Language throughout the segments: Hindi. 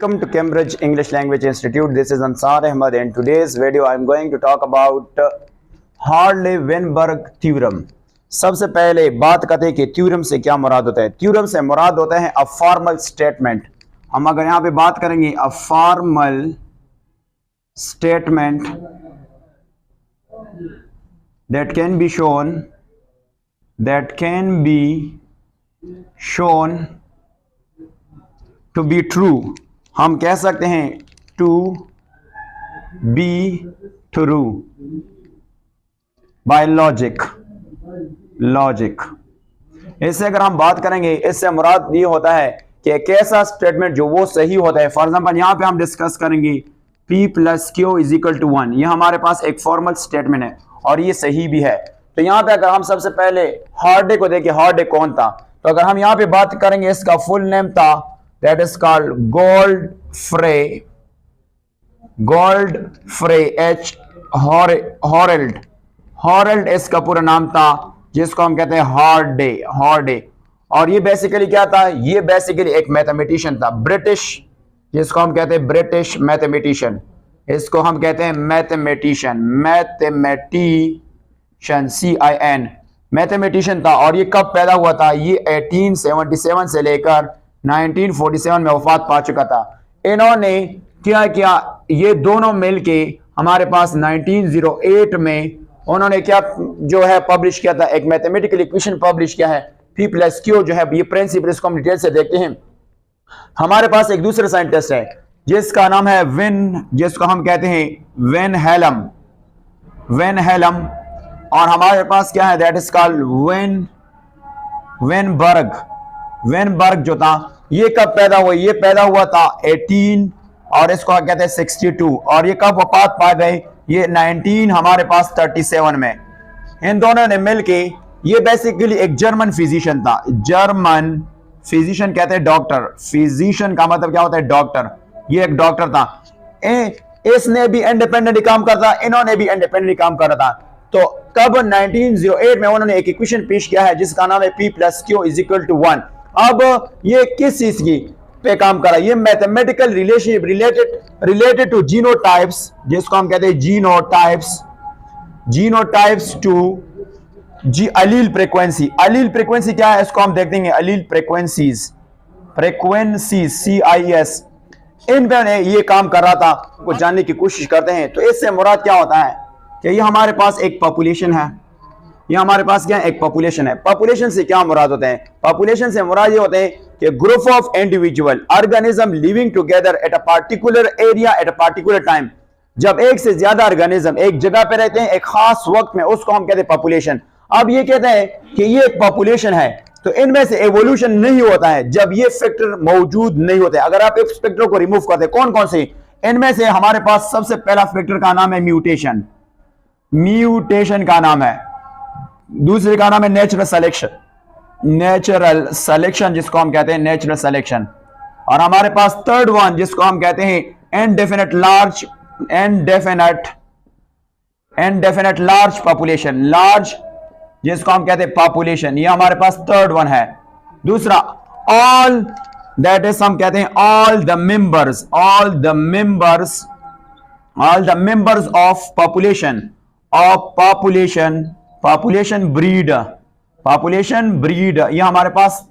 Welcome to Cambridge English Language Institute. This is Ansar Ahmad. In today's video, I am going to talk about Hartley-Weinberg theorem. सबसे पहले बात करते हैं कि थ्योरम से क्या मुराद होता है। थ्योरम से मुराद होता है अ फॉर्मल स्टेटमेंट। हम अगर यहाँ पे बात करेंगे a formal statement that can be shown to be true, हम कह सकते हैं to be true by logic। इससे अगर हम बात करेंगे, इससे मुराद ये होता है कि एक ऐसा स्टेटमेंट जो वो सही होता है। फॉर एग्जांपल यहाँ पे हम डिस्कस करेंगे P plus Q is equal to 1। ये हमारे पास एक फॉर्मल स्टेटमेंट है और ये सही भी है। तो यहाँ पे अगर हम सबसे पहले हार्डे को देखें, हार्डे कौन था, तो अगर हम यहाँ पे बात करेंगे, इसका फुल नेम था दैट इज कॉल्ड गोल्डफ्रे एच हॉरेल्ड इसका पूरा नाम था, जिसको हम कहते हैं हार्डे। और ये बेसिकली क्या था, ये बेसिकली एक मैथमेटिशियन था ब्रिटिश, जिसको हम कहते हैं ब्रिटिश मैथमेटिशियन। इसको हम कहते हैं मैथमेटिशियन CIN मैथमेटिशियन था। और ये कब पैदा हुआ था, ये 1877 से लेकर 1947 में वफात पा चुका था। इन्होंने क्या किया, ये दोनों मिलके हमारे पास 1908 में उन्होंने क्या जो है पब्लिश किया था, एक मैथमेटिकल इक्वेशन पब्लिश किया है P प्लस क्यू जो है। ये प्रिंसिपल इसको हम डिटेल से देखते हैं। हमारे पास एक दूसरे साइंटिस्ट है जिसका नाम है जिसको हम कहते हैं वेन हेलम। और हमारे पास क्या है, दैट इज कॉल्ड वेनबर्ग जो था, ये कब पैदा हुआ, ये पैदा हुआ था 18 और इसको कहते हैं 62। और ये कब वफात पा गए, ये 19 हमारे पास 37 में। इन दोनों ने मिलके, ये बेसिकली एक जर्मन फिजिशियन था। जर्मन फिजिशियन कहते हैं डॉक्टर। फिजिशियन का मतलब क्या होता है, डॉक्टर। ये एक डॉक्टर था। इसने भी इंडिपेंडेंटली काम करता, इन्होंने भी इंडिपेंडेंटली काम कर रहा था। तो कब 1908 में उन्होंने एक इक्वेशन पेश किया है जिसका नाम है P plus Q is equal to 1। अब ये किस चीज की पे काम कर रहा है, ये mathematical relationship related to genotypes, जिसको हम कहते हैं जीनोटाइप्स टू अलील फ्रीक्वेंसी क्या है, इसको हम देख देंगे। अलील फ्रीक्वेंसीज CIS, इन पे ये काम कर रहा था, को जानने की कोशिश करते हैं। तो इससे मुराद क्या होता है कि ये हमारे पास एक पॉपुलेशन है, ये हमारे पास क्या है, एक पॉपुलेशन है। पॉपुलेशन से क्या मुराद होते हैं, पॉपुलेशन से मुराद ये होते हैं कि group of individual organism living together at a particular area at a particular time. जब एक से ज्यादा ऑर्गेनिज्म एक जगह पे रहते हैं एक खास वक्त में, उसको हम कहते हैं पॉपुलेशन। अब ये कहते हैं कि ये एक पॉपुलेशन है, तो इनमें से एवोल्यूशन नहीं होता है जब ये फैक्टर मौजूद नहीं होते। अगर आप इस फैक्टर को रिमूव करते, कौन कौन से, इनमें से हमारे पास सबसे पहला फैक्टर का नाम है म्यूटेशन का नाम है। दूसरे का नाम है नेचुरल सिलेक्शन, जिसको हम कहते हैं नेचुरल सिलेक्शन। और हमारे पास थर्ड वन जिसको हम कहते हैं इनडेफिनेट लार्ज पॉपुलेशन, जिसको हम कहते हैं पॉपुलेशन। ये हमारे पास थर्ड वन है। दूसरा ऑल, दैट इज हम कहते हैं all the members of population breed. ये हमारे पास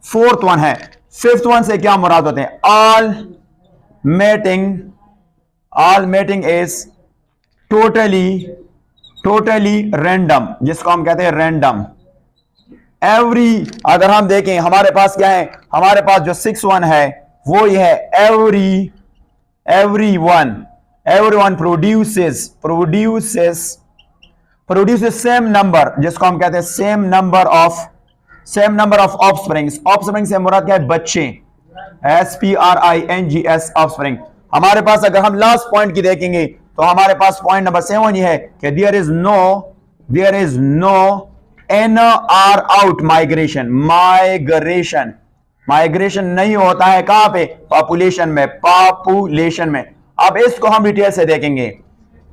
फोर्थ वन है। फिफ्थ वन से क्या मुराद होते हैं, all mating is totally random, जिसको हम कहते हैं रैंडम। अगर हम देखें हमारे पास क्या है, हमारे पास जो 6 वन है वो ये है everyone produces same number, जिसको हम कहते हैं same number of offspring से मुराद क्या है, बच्चे, SPRINGS offspring। हमारे पास अगर हम लास्ट पॉइंट की देखेंगे तो हमारे पास पॉइंट नंबर 7 ये है कि there is no in or out migration नहीं होता है। कहां पे, पॉपुलेशन में। अब इसको हम डिटेल से देखेंगे।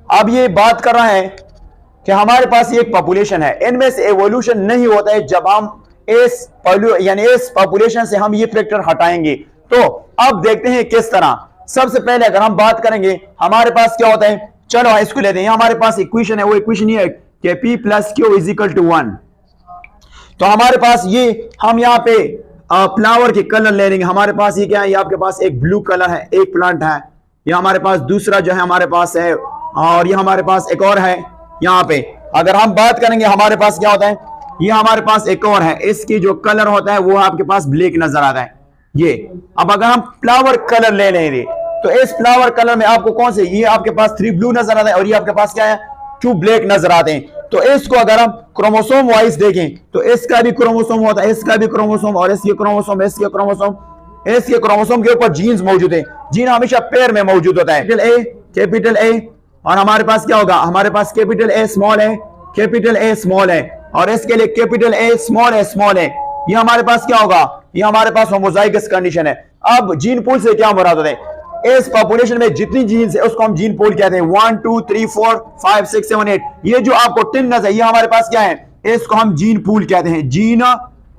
अब ये बात कर रहे हैं कि हमारे पास ये एक पॉपुलेशन है, इनमें से एवोल्यूशन नहीं होता है जब हम इस पॉपुलेशन से हम ये फैक्टर हटाएंगे, तो अब देखते हैं किस तरह। सबसे पहले अगर हम बात करेंगे हमारे पास क्या होता है, चलो इसको लेते हैं। हमारे पास इक्वेशन है, वो इक्वेशन ये है कि P plus Q is equal to 1। तो हमारे पास ये हम यहाँ पे फ्लावर के कलर ले लेंगे। हमारे पास ये क्या है, ये आपके पास एक ब्लू कलर है, एक प्लांट है, ये हमारे पास दूसरा जो है हमारे पास है, और ये हमारे पास एक और है यहाँ पे। अगर हम बात करेंगे हमारे पास क्या होता है, ये हमारे पास एक और है, इसकी जो कलर होता है वो आपके पास ब्लैक नजर आता है ये। अब अगर हम फ्लावर कलर ले लेंगे तो इस फ्लावर कलर में आपको कौन से, ये आपके पास 3 ब्लू नजर आता है और ये आपके पास क्या है 2 ब्लैक नजर आते हैं। तो इसको अगर हम क्रोमोसोम वाइज देखें तो इसका भी क्रोमोसोम होता है, इसका भी क्रोमोसोम, और इसके क्रोमोसोम, इसके क्रोमोसोम, इसके क्रोमोसोम के ऊपर जीन्स मौजूद है। जीन हमेशा पेयर में मौजूद होता है, कैपिटल ए, और हमारे पास क्या होगा, हमारे पास कैपिटल ए स्मॉल है, कैपिटल ए स्मॉल है, और इसके लिए कैपिटल ए स्मॉल है, स्मॉल है। ये हमारे पास क्या होगा, ये हमारे पास होमोजाइगस कंडीशन है। अब जीन पूल से क्या मुराद होता है, इस पॉपुलेशन में जितनी जीन्स है उसको हम जीन पूल कहते हैं। 1 2 3 4 5 6 7 8, ये जो आपको 10 नजर है, ये हमारे पास क्या है, इसको हम जीन पूल कहते हैं, जीन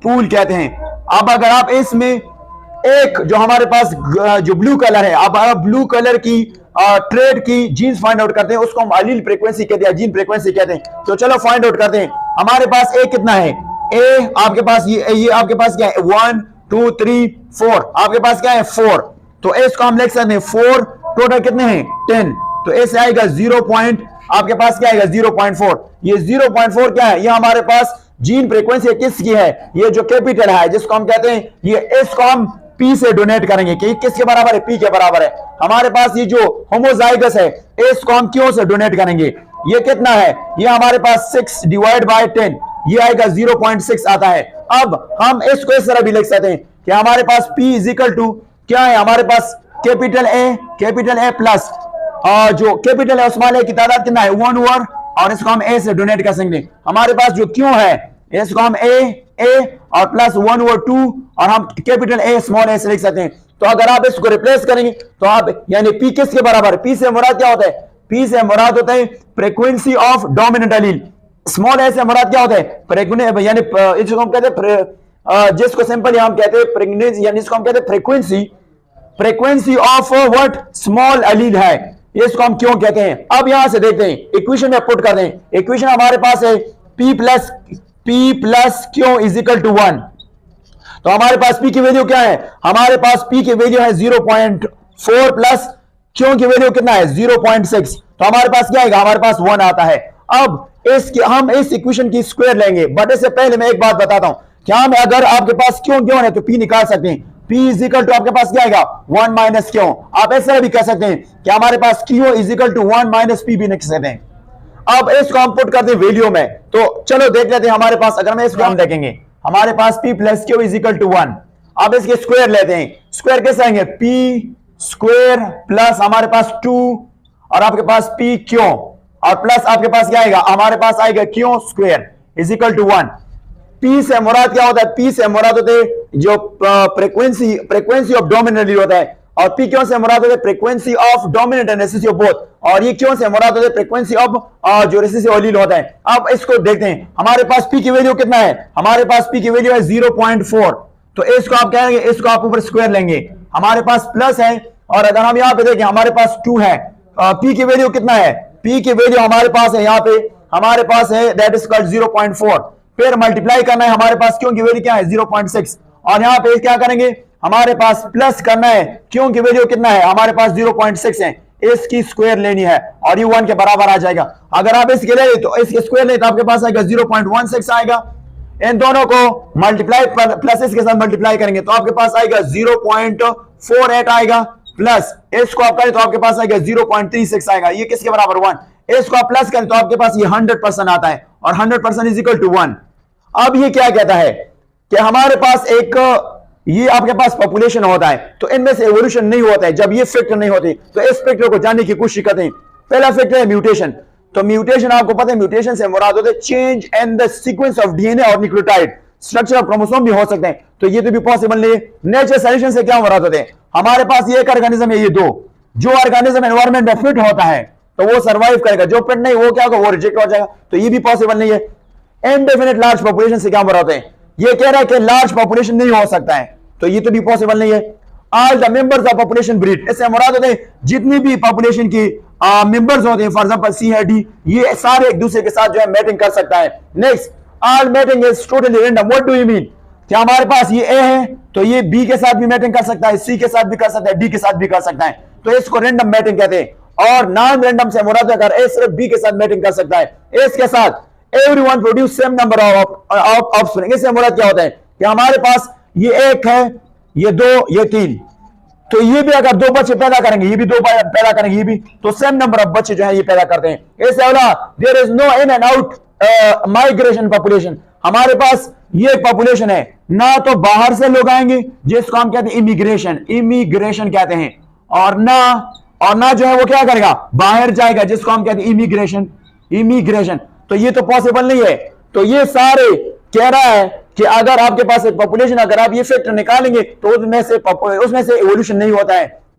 पूल कहते हैं। अब अगर आप इसमें एक जो हमारे पास जो ब्लू कलर है, अब आप ब्लू कलर की ट्रेड की जीन्स फाइंड आउट करते हैं, उसको हम अलील फ्रीक्वेंसी कहते हैं, जीन फ्रीक्वेंसी कहते हैं। तो चलो फाइंड आउट करते हैं। हमारे पास ए कितना है, ए आपके पास ये आपके पास क्या है 1 2 3 4, आपके पास क्या है 4। तो इसको हम लिख सकते हैं 4, टोटल कितने हैं 10। तो ऐसे आएगा 0 पॉइंट, आपके पास क्या आएगा 0.4। ये 0.4 क्या है, ये हमारे पास जीन फ्रीक्वेंसी किसकी है, ये जो कैपिटल है जिसको हम कहते हैं, ये इसको हम P से डोनेट करेंगे कि किसके बराबर है, P के बराबर है। हमारे पास ये जो होमोजाइगस है इसको हम Q से डोनेट करेंगे। ये कितना है, ये हमारे पास 6 डिवाइड बाय 10, ये आएगा 0.6 आता है। अब हम इसको इस तरह भी लिख सकते हैं कि हमारे पास P इज इक्वल टू क्या है, हमारे पास कैपिटल ए प्लस जो कैपिटल है स्मॉल ए की तादाद कितना है 1 ओवर, और इसको हम ए से डोनेट कर सकते हैं। हमारे पास जो क्यों है इसको हम ए और प्लस 1 ओवर 2, और हम कैपिटल ए स्मॉल ए से लिख सकते हैं। तो अगर आप इसको रिप्लेस करेंगे तो आप यानी पी किसके बराबर, पी से मुराद क्या होता है, पी से मुराद होता है frequency of dominant allele. Small A से मुराद क्या होता है, यानी इसको हम कहते हैं जिसको सिंपली हम कहते हैं प्रेगनेंसी, यानी इसको हम कहते हैं frequency of what small allele है, इसको हम क्यों कहते हैं। अब यहां से देखते हैं, इक्वेशन में पुट कर दें। इक्वेशन हमारे पास है P plus Q is equal to 1। तो हमारे पास P की वैल्यू क्या है, हमारे पास P की वैल्यू है 0.4 प्लस Q की वैल्यू कितना है 0.6। तो हमारे पास क्या आएगा, हमारे पास 1 आता है। अब हम इस इक्वेशन की स्क्वायर लेंगे, बट इससे पहले मैं एक बात बताता हूं, क्या हम अगर आपके पास Q है तो P निकाल सकते हैं। P इज इक्वल टू आपके पास क्या आएगा 1 माइनस Q। आप ऐसा भी कह सकते हैं कि हमारे पास Q is equal to 1 minus P भी लिख सकते हैं। अब इसको हम पुट करते हैं वैल्यू में, तो चलो देख लेते हैं। हमारे पास अगर मैं इसको हम देखेंगे, हमारे पास P plus Q is equal to 1। अब इसके स्क्वायर लेते हैं, स्क्वायर कैसे आएंगे, P स्क्वायर प्लस हमारे पास 2 और आपके पास P Q, और प्लस आपके पास क्या आएगा, हमारे पास आएगा Q square is equal to 1। P से मुराद क्या होता है, P से मुराद होते हैं जो फ्रीक्वेंसी ऑफ डोमिनेंट एलील होता है, और P क्यों से मुराद होते हैं frequency of dominant and recessive of both, और ये क्यों से मुराद होते हैं फ्रीक्वेंसी ऑफ जो रिसेसिव एलील होता है। अब इसको देखते हैं, हमारे पास P की वैल्यू कितना है, हमारे पास P की वैल्यू है 0.4। तो इसको आप कहेंगे, इसको आप ऊपर स्क्वायर लेंगे, हमारे पास प्लस है, और अगर हम यहां पे देखें हमारे पास 2 है। P की वैल्यू कितना है, P की वैल्यू हमारे पास है, यहां पे हमारे पास है दैट इज कॉल्ड 0.4, फिर मल्टीप्लाई करना है, हमारे पास क्यों की वैल्यू क्या है 0.6, और यहां पे क्या करेंगे, हमारे पास प्लस करना है, क्यों की वैल्यू कितना है, हमारे पास 0.6 है, इसकी स्क्वायर लेनी है और ये 1 के बराबर आ जाएगा। अगर आप इसके ले तो इसके स्क्वायर ले तो आपके पास आएगा 0.16 आएगा। इन दोनों को मल्टीप्लाई प्लस इसके साथ मल्टीप्लाई करेंगे तो आपके पास आएगा 0.48 आएगा, प्लस इसको आप करें तो आपके पास आएगा 0.36 आएगा, ये किसके बराबर 1। इसको आप प्लस करें तो आपके पास ये 100% आता है, और 100% इज इक्वल टू 1। अब ये क्या कहता है कि हमारे पास एक ये आपके पास पॉपुलेशन होता है, तो इनमें से एवोल्यूशन नहीं होता है जब ये फैक्टर नहीं होते। तो इस फैक्टर को जानने की कोशिश करते हैं। पहला फैक्टर है म्यूटेशन। तो म्यूटेशन आपको पता है, म्यूटेशन से मुराद होता है change in the sequence of DNA और न्यूक्लियोटाइड, स्ट्रक्चर ऑफ क्रोमोसोम भी हो सकते हैं, तो ये तो भी पॉसिबल नहीं है। नेचुरल सेलेक्शन से क्या मुराद होते हैं, हमारे पास ये एक ऑर्गेनिज्म है, ये दो, जो ऑर्गेनिज्म एनवायरमेंट में फिट होता है तो वो सर्वाइव करेगा, जो फिट नहीं वो क्या होगा, वो रिजेक्ट हो जाएगा, तो ये भी पॉसिबल नहीं है। इनडेफिनिट लार्ज पॉपुलेशन से क्या मुराद है, ये कह रहा है कि लार्ज पॉपुलेशन नहीं हो सकता है, तो ये तो भी पॉसिबल नहीं है। All the members of population breed, इससे मुराद होते हैं जितनी भी पॉपुलेशन की मेंबर्स होते हैं, फॉर एग्जांपल सी है डी, ये सारे एक दूसरे के साथ जो है मैटिंग कर सकता है। Next, all mating is totally random, what do you mean? क्या हमारे पास ये ए है तो ये बी के साथ भी मैटिंग कर सकता है, सी के साथ भी कर सकता है, डी के साथ भी कर सकता है, तो इसको रैंडम मैटिंग कहते हैं। और नॉन रैंडम से मुराद अगर ए सिर्फ बी के साथ मैटिंग कर सकता है, एस के साथ everyone produce same number of offspring, इससे मुराद क्या होता है कि हमारे पास ये एक है, ये दो, ये तीन, तो ये भी अगर दो बच्चे पैदा करेंगे, ये भी दो पैदा करेंगे, ये भी, तो सेम नंबर ऑफ बच्चे जो है ये पैदा करते हैं। इससे अगला, there is no in and out migration population, हमारे पास ये पॉपुलेशन है, ना तो बाहर से लोग आएंगे जिसको हम कहते हैं इमिग्रेशन, इमिग्रेशन कहते हैं, और ना जो है वो क्या करेगा, बाहर जाएगा, जिसको हम कहते हैं इमिग्रेशन, इमिग्रेशन, तो ये तो पॉसिबल नहीं है। तो ये सारे कह रहा है कि अगर आपके पास एक पॉपुलेशन, अगर आप ये फैक्टर निकालेंगे तो उसमें से एवोल्यूशन नहीं होता है।